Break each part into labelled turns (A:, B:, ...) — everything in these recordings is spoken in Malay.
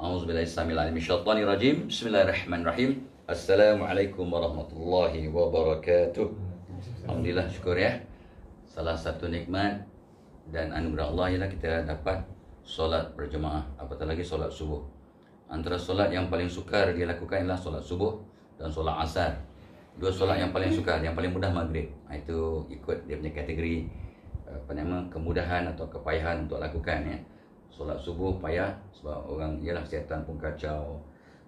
A: A'udzubillahi samil alim minasyaitonir rajim. Bismillahirrahmanirrahim. Assalamualaikum warahmatullahi wabarakatuh. Alhamdulillah, syukur ya. Salah satu nikmat dan anugerah Allah ialah kita dapat solat berjemaah, apatah lagi solat subuh. Antara solat yang paling sukar dia lakukan ialah solat subuh dan solat asar. Dua solat yang paling sukar, yang paling mudah maghrib. Itu ikut dia punya kategori kemudahan atau kepayahan untuk lakukan ya. Solat subuh payah sebab orang ialah syaitan pun kacau.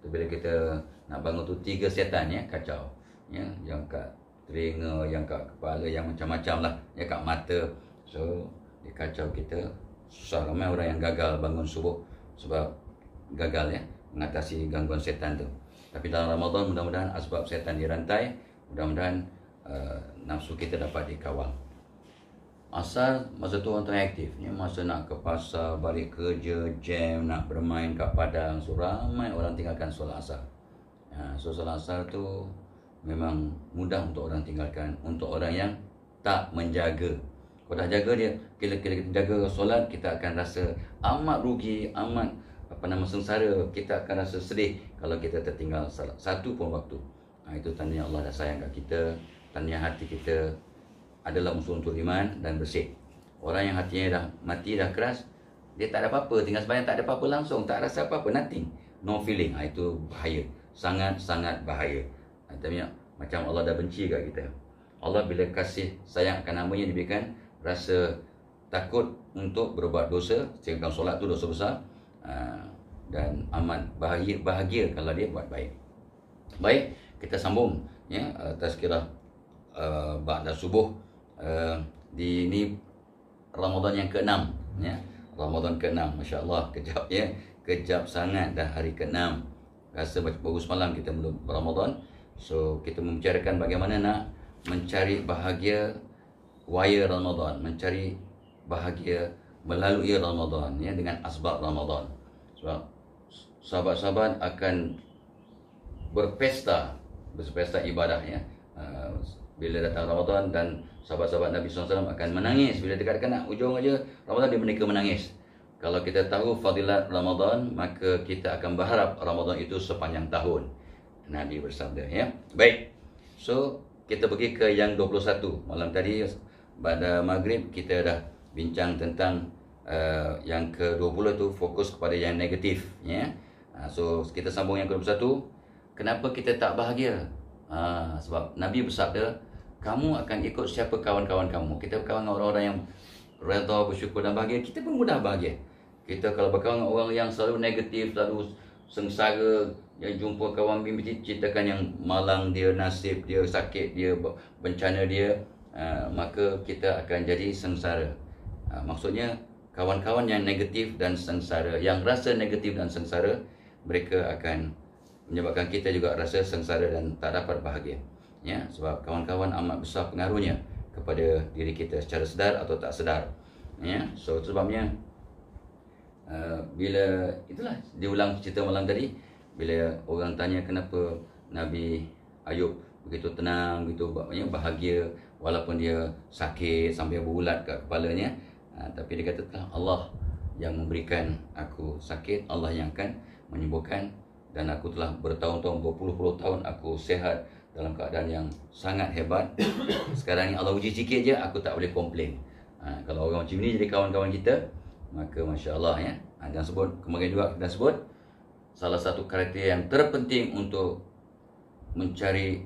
A: Tu bila kita nak bangun tu 3 syaitan ya kacau. Ya, yang kat telinga, yang kat kepala, yang macam-macam lah, ya kat mata. So dia kacau kita. Susah, ramai orang yang gagal bangun subuh sebab gagal ya mengatasi gangguan syaitan tu. Tapi dalam Ramadan mudah-mudahan asbab syaitan dirantai, mudah-mudahan nafsu kita dapat dikawal. Asal masa tu orang tengah aktif ya, masa nak ke pasar, balik kerja, jam, nak bermain kat padang, so ramai orang tinggalkan solat asar. So solat asar tu memang mudah untuk orang tinggalkan, untuk orang yang tak menjaga. Kalau dah jaga dia, kita jaga solat, kita akan rasa amat rugi, amat sengsara. Kita akan rasa sedih kalau kita tertinggal salat satu pun waktu. Itu tandanya Allah dah sayang kat kita, tandanya hati kita adalah unsur-unsur iman dan bersih. Orang yang hatinya dah mati, dah keras, dia tak ada apa-apa, tinggal sembahyang tak ada apa-apa langsung, tak rasa apa-apa, nothing, no feeling. Itu bahaya, sangat-sangat bahaya. Tapi macam Allah dah benci kat kita. Allah bila kasih sayang akan namanya, diberikan rasa takut untuk berbuat dosa, sehingga solat tu dosa besar, dan amat bahagia kalau dia buat baik. Baik, kita sambung ya, tazkirah ba'da subuh. Di ini Ramadan yang ke-6 ya. Ramadan ke-6, masya-Allah, kejap ya. Kejap sangat dah hari ke-6. Rasa baru semalam kita belum Ramadan. So kita membicarakan bagaimana nak mencari bahagia waya Ramadan, mencari bahagia melalui Ramadan ya, dengan asbab Ramadan. Sebab sahabat-sahabat akan berpesta ibadah ya. Bila datang Ramadan, dan sahabat-sahabat Nabi SAW akan menangis bila dekat-dekat nak ujung aja Ramadan, mereka menangis. Kalau kita tahu fadilat Ramadan, maka kita akan berharap Ramadan itu sepanjang tahun. Nabi bersabda ya. Baik. So kita pergi ke yang 21. Malam tadi pada maghrib kita dah bincang tentang yang ke-20 tu, fokus kepada yang negatif ya. So kita sambung yang ke-21. Kenapa kita tak bahagia? Sebab Nabi bersabda, kamu akan ikut siapa kawan-kawan kamu. Kita berkawan dengan orang-orang yang redha, bersyukur dan bahagia, kita pun mudah bahagia. Kita kalau berkawan dengan orang yang selalu negatif, selalu sengsara, yang jumpa kawan bimbi ceritakan yang malang dia, nasib dia, sakit dia, bencana dia, maka kita akan jadi sengsara. Maksudnya kawan-kawan yang negatif dan sengsara, yang rasa negatif dan sengsara, mereka akan menyebabkan kita juga rasa sengsara dan tak dapat bahagia ya. Sebab kawan-kawan amat besar pengaruhnya kepada diri kita secara sedar atau tak sedar ya. So sebabnya bila itulah diulang cerita malam tadi, bila orang tanya kenapa Nabi Ayub begitu tenang, begitu bahagia walaupun dia sakit sampai berulat kat kepalanya, tapi dia kata Allah yang memberikan aku sakit, Allah yang akan menyembuhkan, dan aku telah bertahun-tahun, berpuluh-puluh tahun aku sihat dalam keadaan yang sangat hebat. Sekarang ni Allah uji sikit je, aku tak boleh komplain. Kalau orang macam ni jadi kawan-kawan kita, maka masya-Allah ya. Dan sebut kemarin juga kita sebut salah satu kriteria yang terpenting untuk mencari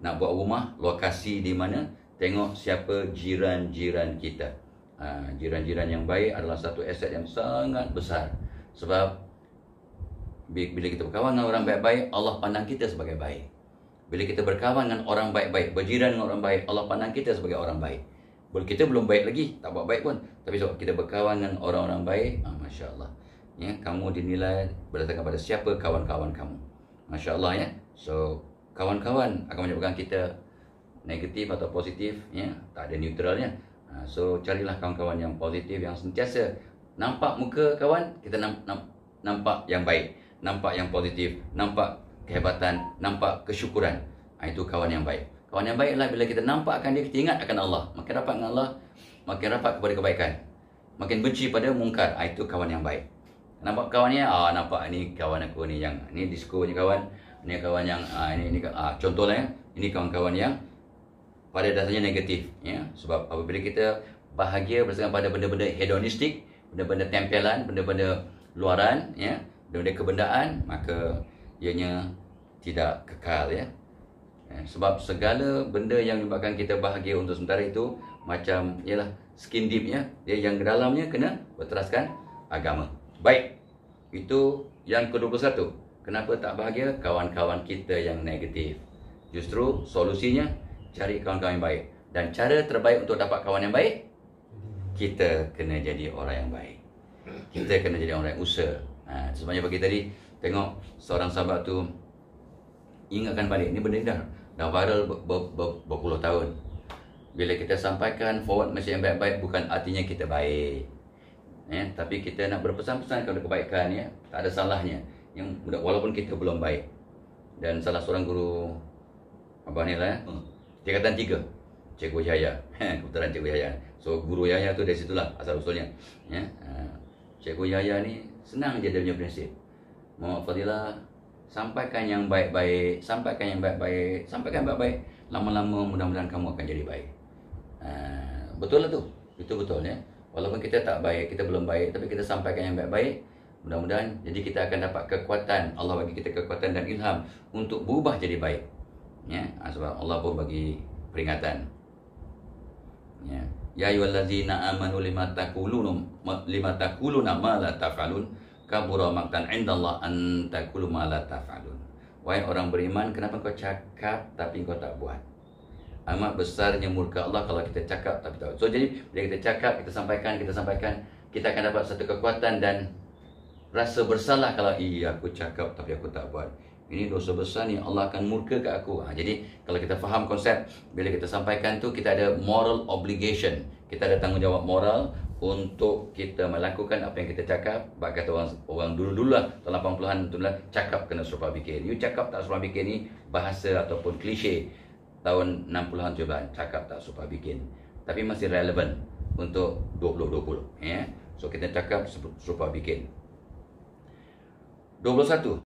A: nak buat rumah, lokasi di mana, tengok siapa jiran-jiran kita. Jiran-jiran yang baik adalah satu aset yang sangat besar. Sebab bila kita berkawan dengan orang baik-baik, Allah pandang kita sebagai baik. Bila kita berkawan dengan orang baik-baik, berjiran dengan orang baik, Allah pandang kita sebagai orang baik. Kita belum baik lagi, tak buat baik pun, tapi sebab kita berkawan dengan orang-orang baik, Masya Allah ya, kamu dinilai berdasarkan pada siapa kawan-kawan kamu. Masya Allah ya. So kawan-kawan akan menyebabkan kita negatif atau positif ya, tak ada neutralnya. So carilah kawan-kawan yang positif, yang sentiasa nampak muka kawan, kita nampak yang baik, nampak yang positif, nampak kehebatan, nampak kesyukuran. Itu kawan yang baik. Kawan yang baik adalah bila kita nampakkan dia, kita ingat akan Allah. Makin rapat dengan Allah, makin rapat kepada kebaikan. Makin benci pada mungkar. Itu kawan yang baik. Nampak kawan ni, nampak ni kawan aku ni, yang ni disco ni kawan, ni kawan yang contohnya ini kawan-kawan yang pada dasarnya negatif, ya. Sebab apabila kita bahagia berdasarkan pada benda-benda hedonistik, benda-benda tempelan, benda-benda luaran, ya, benda-benda kebendaan, maka ianya tidak kekal, ya. Sebab segala benda yang menyebabkan kita bahagia untuk sementara itu macam ialah skin deep, ya. Dia yang dalamnya kena berteraskan agama. Baik. Itu yang ke-21. Kenapa tak bahagia? Kawan-kawan kita yang negatif. Justru solusinya cari kawan-kawan yang baik. Dan cara terbaik untuk dapat kawan yang baik, kita kena jadi orang yang baik. Kita kena jadi orang yang usaha. Sebenarnya pagi tadi tengok seorang sahabat tu, ingatkan balik, ni benda dah viral berpuluh tahun. Bila kita sampaikan forward message yang baik-baik, bukan artinya kita baik, ya, tapi kita nak berpesan-pesan kepada kebaikan, ya. Tak ada salahnya, yang walaupun kita belum baik. Dan salah seorang guru abang ni lah, tingkatan 3, Cikgu Yahya. Kebetulan Cikgu Yahya. So guru Yahya tu dari situlah asal usulnya, ya. Cikgu Yahya ni senang je dia punya prinsip. Muhammad Fadilah, sampaikan yang baik-baik, sampaikan yang baik-baik, sampaikan baik-baik. Lama-lama mudah-mudahan kamu akan jadi baik. Betul lah tu. Itu betul, ya. Walaupun kita tak baik, kita belum baik, tapi kita sampaikan yang baik-baik, mudah-mudahan jadi kita akan dapat kekuatan. Allah bagi kita kekuatan dan ilham untuk berubah jadi baik, ya. Sebab Allah pun bagi peringatan, ya. Ya ayyuhallazina amanu lima taquluna ma la taf'alun kabura maqtan 'indallah an taqulu ma la taf'alun. Wahai orang beriman, kenapa kau cakap tapi kau tak buat? Amat besarnya murka Allah kalau kita cakap tapi tak buat. So jadi bila kita cakap, kita sampaikan, kita akan dapat satu kekuatan dan rasa bersalah kalau aku cakap tapi aku tak buat. Ini dosa besar ni, Allah akan murka ke aku. Jadi kalau kita faham konsep, bila kita sampaikan tu, kita ada moral obligation. Kita ada tanggungjawab moral untuk kita melakukan apa yang kita cakap. Bak kata orang dulu-dulu lah, tahun 80-an tu lah, cakap kena serupa bikin. You cakap tak serupa bikin ni bahasa ataupun klise tahun 60-an coba, cakap tak serupa bikin. Tapi masih relevan untuk 2020, ya. So kita cakap serupa bikin. 21.